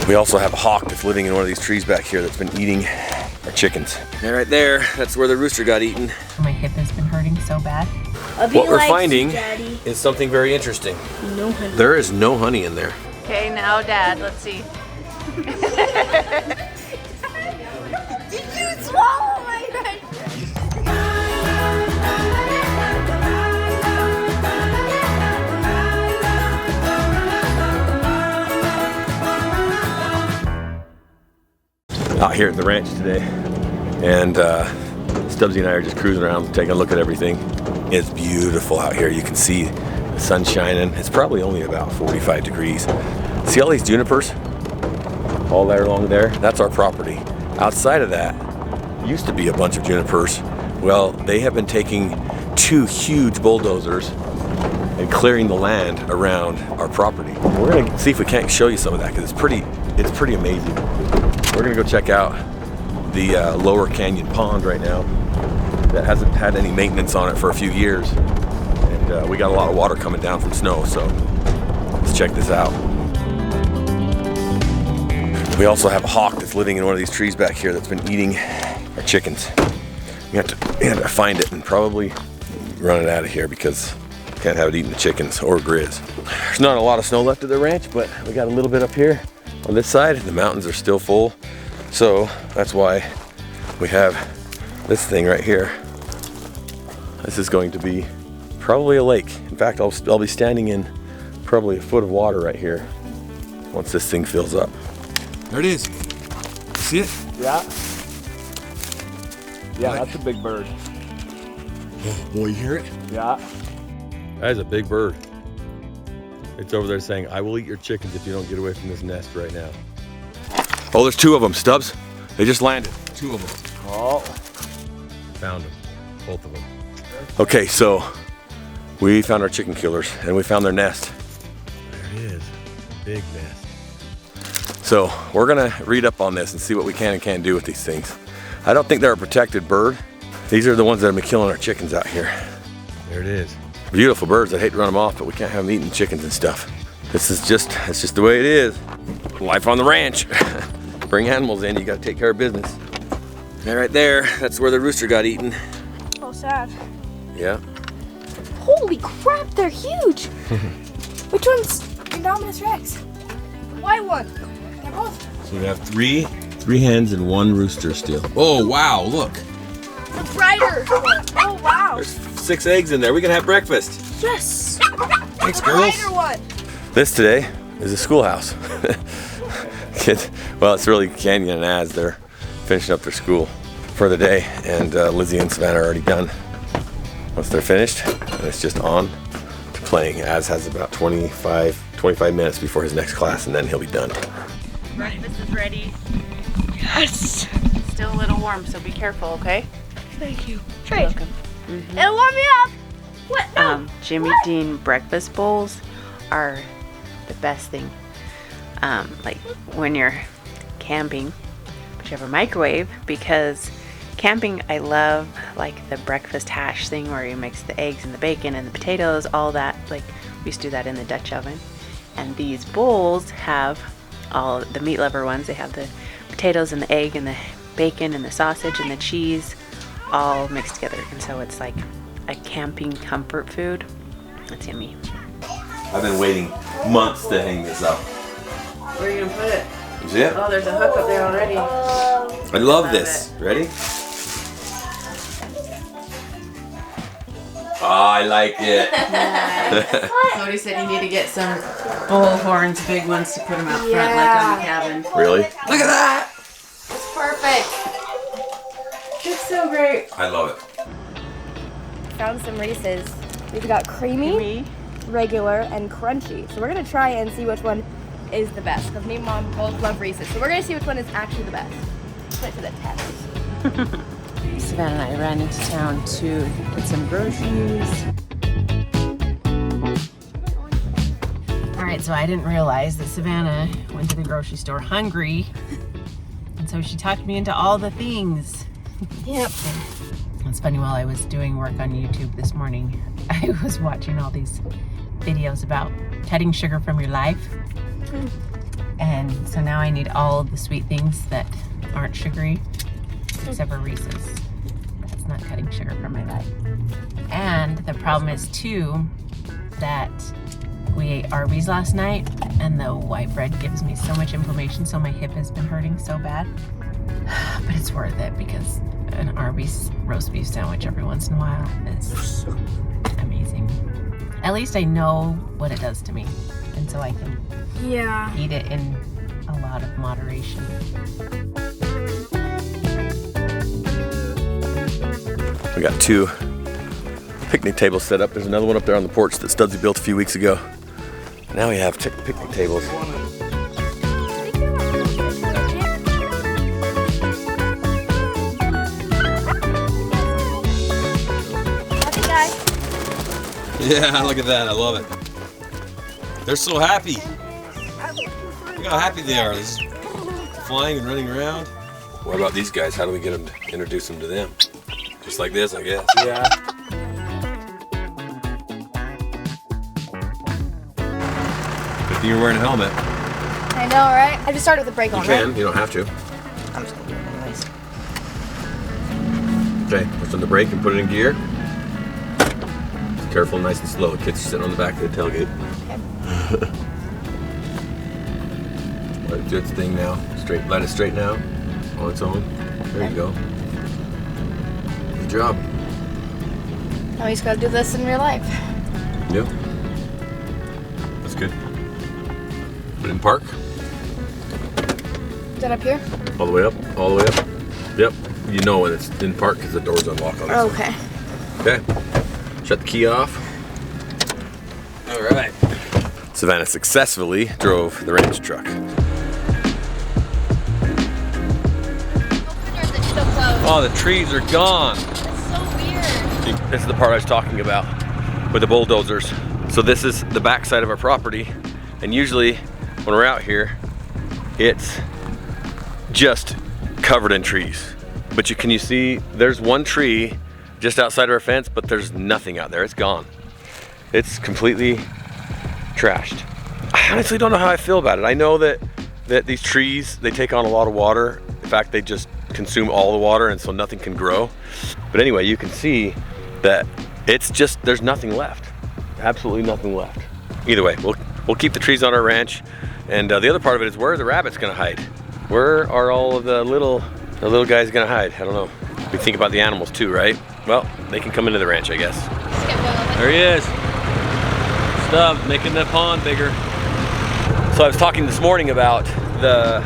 We also have a hawk that's living in one of these trees back here that's been eating our chickens. And right there, that's where the rooster got eaten. My hip has been hurting so bad. What we're finding is something very interesting. No honey. There is no honey in there. Okay, now Dad, let's see. Did you swallow my honey? Out here at the ranch today, and Stubbsy and I are just cruising around taking a look at everything. It's beautiful out here. You can see the sun shining. It's probably only about 45 degrees. See all these junipers all there along there? That's our property. Outside of that used to be a bunch of junipers. Well, they have been taking 2 huge bulldozers and clearing the land around our property. We're gonna see if we can't show you some of that, because it's pretty amazing. We're gonna go check out the Lower Canyon Pond right now that hasn't had any maintenance on it for a few years. And we got a lot of water coming down from snow, so let's check this out. We also have a hawk that's living in one of these trees back here that's been eating our chickens. We have to find it and probably run it out of here, because we can't have it eating the chickens or grizz. There's not a lot of snow left at the ranch, but we got a little bit up here. On this side, the mountains are still full, so that's why we have this thing right here. This is going to be probably a lake. In fact, I'll be standing in probably a foot of water right here once this thing fills up. There it is. See it? Yeah. Yeah, that's a big bird. Oh boy, you hear it? Yeah. That is a big bird. It's over there saying, "I will eat your chickens if you don't get away from this nest right now." Oh, there's 2 of them, Stubbs. They just landed. 2 of them. Oh. Found them. Both of them. Okay, so we found our chicken killers and we found their nest. There it is. Big nest. So we're gonna read up on this and see what we can and can't do with these things. I don't think they're a protected bird. These are the ones that have been killing our chickens out here. There it is. Beautiful birds. I'd hate to run them off, but we can't have them eating chickens and stuff. It's just the way it is. Life on the ranch. Bring animals in, you gotta take care of business. And right there, that's where the rooster got eaten. Oh, sad. Yeah. Holy crap, they're huge. Which one's Indominus Rex? The white one. They're both. So we have three hens and 1 rooster still. Oh wow, look. The brighter one. Oh wow. There's 6 eggs in there. We can have breakfast. Yes. Thanks, The girls. brighter one. This today is a schoolhouse. Well, it's really Canyon and Az. They're finishing up their school for the day, and Lizzie and Savannah are already done. Once they're finished, it's just on to playing. Az has about 25 minutes before his next class, and then he'll be done. Breakfast is ready. Yes. Still a little warm, so be careful, okay? Thank you. You're Trey. welcome. It'll warm me up. What? No. Jimmy Dean breakfast bowls are the best thing. Like when you're camping, but you have a microwave, because camping, I love like the breakfast hash thing where you mix the eggs and the bacon and the potatoes, all that. Like we used to do that in the Dutch oven. And these bowls have all the meat lover ones. They have the potatoes and the egg and the bacon and the sausage and the cheese all mixed together. And so it's like a camping comfort food. That's yummy. I've been waiting months to hang this up. Where are you gonna put it? You see it? Oh, there's a hook up there already. I love this. Ready? Oh, I like it. Cody said you need to get some bull horns, big ones, to put them out front, like on the cabin. Really? Look at that! It's perfect. It's so great. I love it. Found some Reese's. We've got creamy, regular, and crunchy. So we're gonna try and see which one is the best, because me and Mom both love Reese's. So we're gonna see which one is actually the best. Put it to the test. Savannah and I ran into town to get some groceries. All right, so I didn't realize that Savannah went to the grocery store hungry, and so she talked me into all the things. Yep. It's funny, while I was doing work on YouTube this morning, I was watching all these videos about cutting sugar from your life. And so now I need all of the sweet things that aren't sugary, except for Reese's. That's not cutting sugar from my diet. And the problem is too that we ate Arby's last night and the white bread gives me so much inflammation, so my hip has been hurting so bad. But it's worth it because an Arby's roast beef sandwich every once in a while is amazing. At least I know what it does to me, and so I can eat it in a lot of moderation. We got 2 picnic tables set up. There's another one up there on the porch that Stubbsy built a few weeks ago. Now we have picnic tables. Yeah, look at that. I love it. They're so happy. Look how happy they are. They're just flying and running around. What about these guys? How do we get them to introduce them to them? Just like this, I guess. Yeah. Good thing you're wearing a helmet. I know, right? I just started with the brake on, You can. right? You don't have to. I'm just gonna do it anyways. Okay, push on the brake and put it in gear. Careful, nice and slow. Kids are sitting on the back of the tailgate. Okay. Let it do its thing now. Let it straighten out on its own. There you go. Good job. Now we just gotta do this in real life. Yep. That's good. Put it in park. Is that up here? All the way up. All the way up. Yep. You know when it's in park because the doors unlock on this. Okay. Okay. Shut the key off. All right. Savannah successfully drove the ranch truck. Oh, the trees are gone. That's so weird. This is the part I was talking about with the bulldozers. So this is the back side of our property, and usually when we're out here, it's just covered in trees. But can you see there's one tree just outside of our fence, but there's nothing out there. It's gone. It's completely trashed. I honestly don't know how I feel about it. I know that these trees, they take on a lot of water. In fact, they just consume all the water, and so nothing can grow. But anyway, you can see that it's just, there's nothing left. Absolutely nothing left. Either way, we'll keep the trees on our ranch. And the other part of it is, where are the rabbits gonna hide? Where are all of the little guys gonna hide? I don't know. We think about the animals too, right? Well, they can come into the ranch, I guess. There he is. Stubbs making the pond bigger. So I was talking this morning about the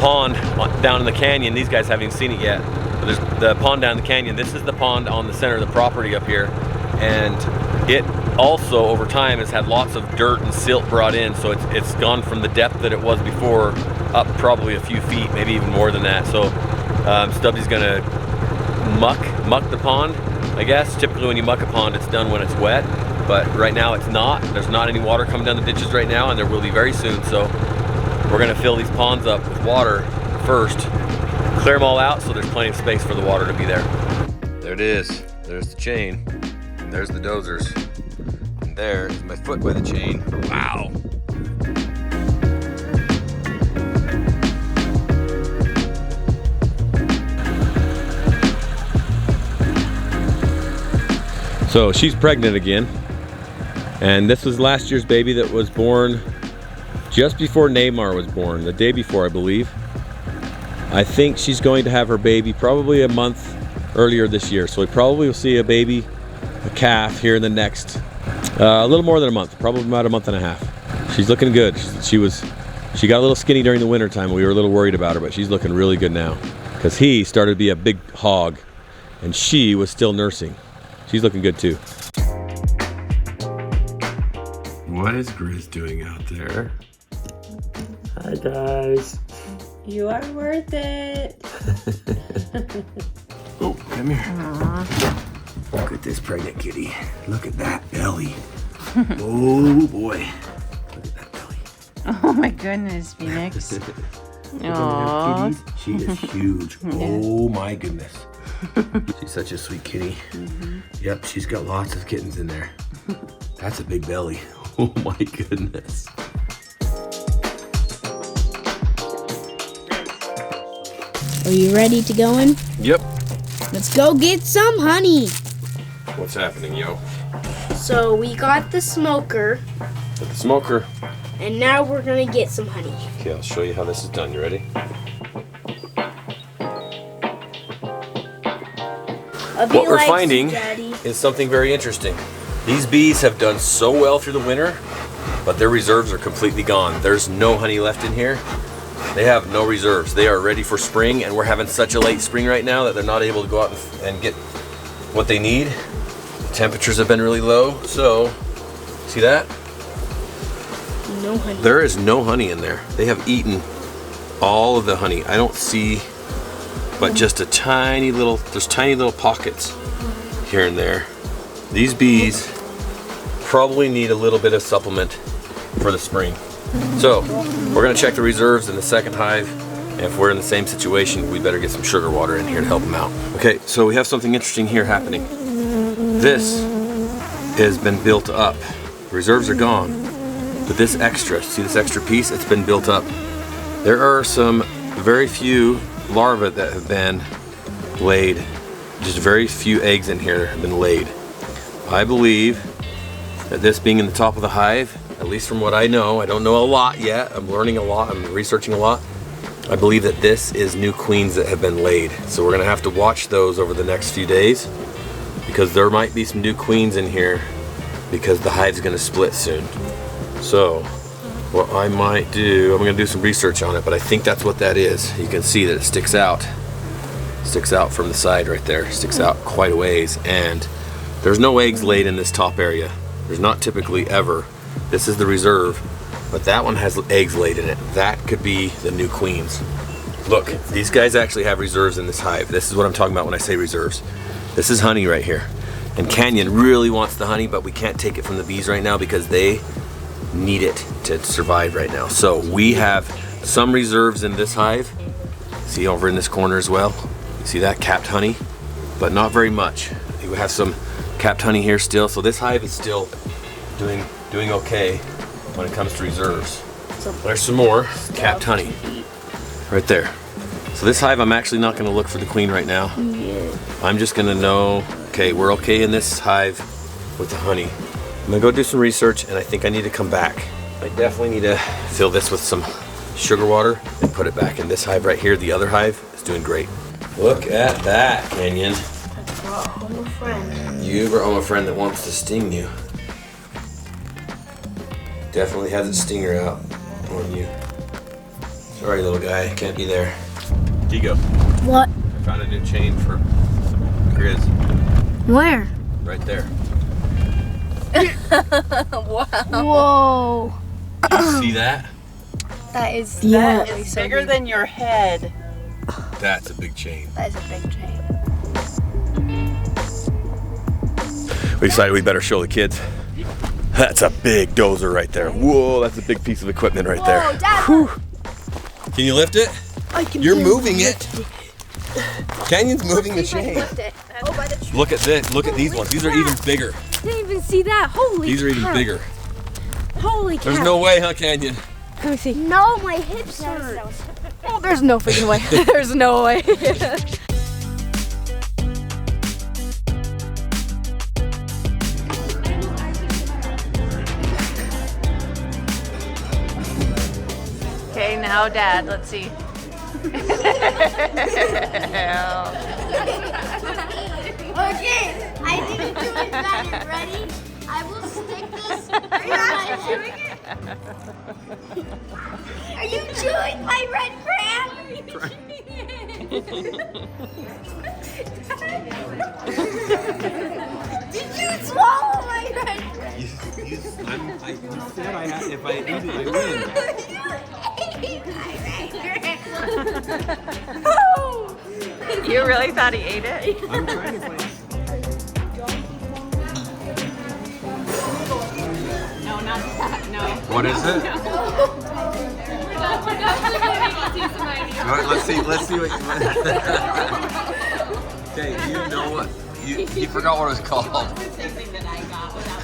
pond down in the canyon. These guys haven't even seen it yet. But there's the pond down in the canyon. This is the pond on the center of the property up here. And it also, over time, has had lots of dirt and silt brought in. So it's gone from the depth that it was before up probably a few feet, maybe even more than that. So Stubbsy's gonna muck the pond, I guess. Typically when you muck a pond, it's done when it's wet, but right now it's not. There's not any water coming down the ditches right now, and there will be very soon. So we're gonna fill these ponds up with water first, clear them all out so there's plenty of space for the water to be there. There it is. There's the chain. There's the dozers. And there is my foot by the chain. Wow. So she's pregnant again, and this was last year's baby that was born just before Neymar was born, the day before, I believe. I think she's going to have her baby probably a month earlier this year, so we probably will see a baby, a calf, here in the next a little more than a month, probably about a month and a half. She's looking good. She got a little skinny during the winter time. We were a little worried about her, but she's looking really good now because he started to be a big hog and she was still nursing. She's looking good too. What is Grizz doing out there? Hi guys. You are worth it. Oh, come here. Aww. Look at this pregnant kitty. Look at that belly. Oh boy. Look at that belly. Oh my goodness, Phoenix. Aww. She is huge. Oh my goodness. She's such a sweet kitty. Mm-hmm. Yep, she's got lots of kittens in there. That's a big belly. Oh my goodness. Are you ready to go in? Yep. Let's go get some honey. What's happening, yo? So we got the smoker, Got the smoker. and now we're gonna get some honey. Okay, I'll show you how this is done. You ready? What we're finding is something very interesting. These bees have done so well through the winter, but their reserves are completely gone. There's no honey left in here. They have no reserves. They are ready for spring, and we're having such a late spring right now that they're not able to go out and get what they need. Temperatures have been really low, so see that? No honey. There is no honey in there. They have eaten all of the honey. I don't see but just a tiny little, there's tiny little pockets here and there. These bees probably need a little bit of supplement for the spring. So we're gonna check the reserves in the second hive. And if we're in the same situation, we better get some sugar water in here to help them out. Okay, so we have something interesting here happening. This has been built up. Reserves are gone, but this extra, see this extra piece? It's been built up. There are some very few larvae that have been laid. Just very few eggs in here have been laid. I believe that this being in the top of the hive, at least from what I know, I don't know a lot yet, I'm learning a lot, I'm researching a lot. I believe that this is new queens that have been laid. So we're gonna have to watch those over the next few days, because there might be some new queens in here because the hive's gonna split soon. So what I might do, I'm gonna do some research on it, but I think that's what that is. You can see that it sticks out from the side right there, sticks out quite a ways, and there's no eggs laid in this top area. There's not typically ever. This is the reserve, but that one has eggs laid in it. That could be the new queens. Look, these guys actually have reserves in this hive. This is what I'm talking about when I say reserves. This is honey right here. And Canyon really wants the honey, but we can't take it from the bees right now because they need it to survive right now. So we have some reserves in this hive. See over in this corner as well. You see that capped honey, but not very much. We have some capped honey here still. So this hive is still doing okay when it comes to reserves. There's some more capped honey right there. So this hive, I'm actually not going to look for the queen right now. I'm just going to know, okay, we're okay in this hive with the honey. I'm gonna go do some research, and I think I need to come back. I definitely need to fill this with some sugar water and put it back in this hive right here. The other hive is doing great. Look at that, Canyon. You brought home a friend that wants to sting you. Definitely has its stinger out on you. Sorry, little guy, can't be there. Digo. What? I found a new chain for Grizz. Where? Right there. Whoa. You see that? That is Yeah. that is It's so bigger big. than your head. That's a big chain. That is a big chain. We decided we better show the kids. That's a big dozer right there. Whoa, that's a big piece of equipment right there. Whoa, Dad! Whew. Can you lift it? I can You're barely moving lift it. Canyon's moving the chain. Lift it. Oh, by the tree. Look at this. Look at these ones. These are even bigger. Didn't even see that. Holy These are even cow. bigger. Holy cow. There's no way, huh, Canyon? Let me see. No, my hips hurt. Oh, there's no freaking way. There's no way. Okay, now Dad, let's see. Okay, I didn't do it bad. Ready? I will stick this. Are you actually chewing it? Are you chewing my red crayon? Did you swallow my red crayon? You said if I eat it, I win. You really thought he ate it? I'm trying to find. No, not that. No. What is it? Let's see what you. Okay, you know what? You forgot what it was called. The same thing that I got without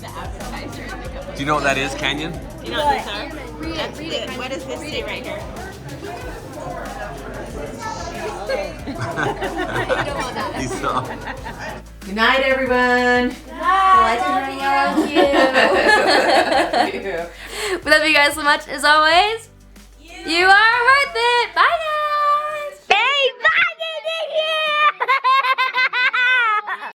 the appetizer. Do you know what that is, Canyon? You know what these are? Read it. What does this say right here? Good night, everyone. Thank you. We love you guys so much. As always, you are worth it.